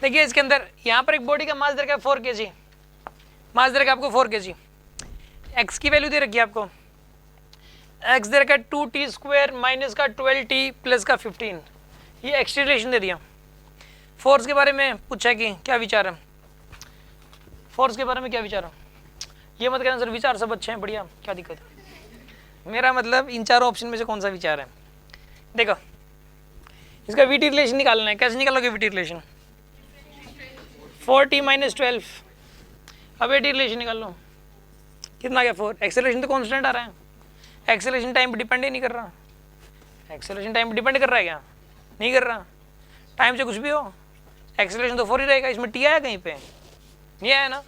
देखिए इसके अंदर यहाँ पर एक बॉडी का मास दे रखा है 4 kg, मास दे रखा है आपको 4 kg, एक्स की वैल्यू दे रखी है आपको, एक्स दे रखा है 2t² माइनस का 12t प्लस का 15, ये एक्सलेरेशन दे दिया। फोर्स के बारे में पूछा कि क्या विचार है, फोर्स के बारे में क्या विचार है, ये मत कहना सर विचार सब अच्छे हैं बढ़िया क्या दिक्कत है, मेरा मतलब इन चारों ऑप्शन में से कौन सा विचार है। देखो इसका वीटी रिलेशन निकालना है, कैसे निकालोगे वीटी रिलेशन, 4t माइनस 12, अब एटी रिलेशन निकाल लो, कितना गया 4, एक्सेलरेशन तो कांस्टेंट आ रहा है, एक्सेलरेशन टाइम पर डिपेंड ही नहीं कर रहा, एक्सेलरेशन टाइम पर डिपेंड कर रहा है क्या, नहीं कर रहा, टाइम से कुछ भी हो एक्सेलरेशन तो 4 ही रहेगा, इसमें टी आया कहीं पे, नहीं आया ना,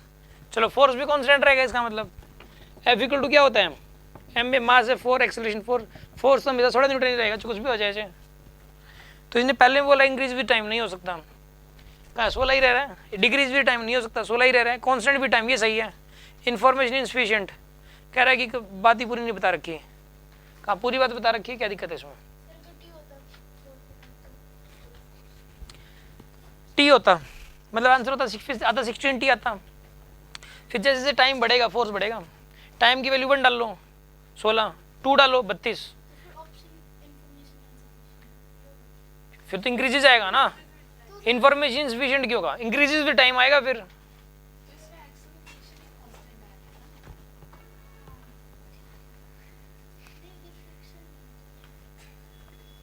चलो फोर्स भी कांस्टेंट रहेगा, इसका मतलब F इक्वल टू क्या होता है, m में मास है 4, एक्सेलरेशन 4, फोर्स तो हमेशा थोड़ा न्यूटन ही रहेगा, कुछ भी हो जाए। तो इसने पहले बोला इंक्रीज भी टाइम नहीं हो सकता, कहाँ 16 ही रह रहा है, डिक्रीज भी टाइम नहीं हो सकता 16 ही रह रहा है, कांस्टेंट भी टाइम, ये सही है, इन्फॉर्मेशन इनसफिशिएंट कह रहा है कि बात ही पूरी नहीं बता रखी है, कहाँ पूरी बात बता रखी है, क्या दिक्कत है इसमें, टी होता मतलब आंसर होता 16t आता, फिर जैसे जैसे टाइम बढ़ेगा फोर्स बढ़ेगा, टाइम की वैल्यू 1 डाल लो 16, 2 डालो 32, फिर तो इंक्रीजेज आएगा ना, इंफॉर्मेशन इनसफिशिएंट क्यों होगा, इंक्रीजेज भी टाइम आएगा फिर,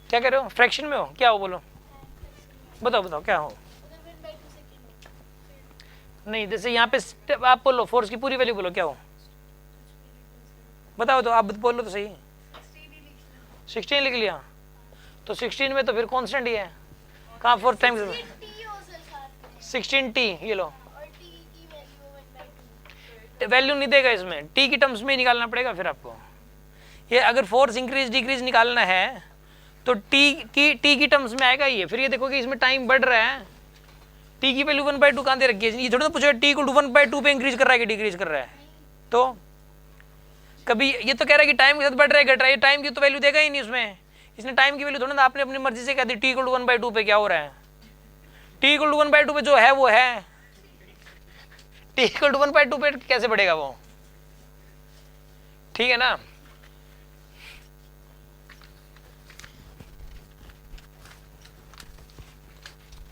क्या कह रहे हो, फ्रैक्शन में हो क्या हो, बोलो बताओ बताओ क्या हो, नहीं जैसे यहाँ पे आप बोलो फोर्स की पूरी वैल्यू बोलो क्या हो, बताओ तो आप बोलो तो सही, 16 लिख लिया, तो 16 में तो फिर कांस्टेंट ही है, कहाँ फोर्थ टाइम 16t, ये लो वैल्यू नहीं देगा इसमें, टी की टर्म्स में ही निकालना पड़ेगा फिर आपको, ये अगर फोर्स इंक्रीज डिक्रीज निकालना है तो टी की टर्म्स में आएगा ये, फिर ये देखो कि इसमें टाइम बढ़ रहा है, टी की वैल्यू 1/2 कहाँ दे रखी है, ये थोड़ा ना पूछेगा टी को 1/2 पे इंक्रीज कर रहा है कि डिक्रीज कर रहा है, तो कभी ये तो कह रहा है कि टाइम के साथ बढ़ रहा है घट रहा है, टाइम की तो वैल्यू देगा ही नहीं उसमें, इसने टाइम की वैल्यू थोड़ा ना आपने अपनी मर्जी से कह दी टी को 1/2 पे क्या हो रहा है, टी को 1/2 पे जो है वो है, टी को 1/2 पे कैसे बढ़ेगा वो, ठीक है ना।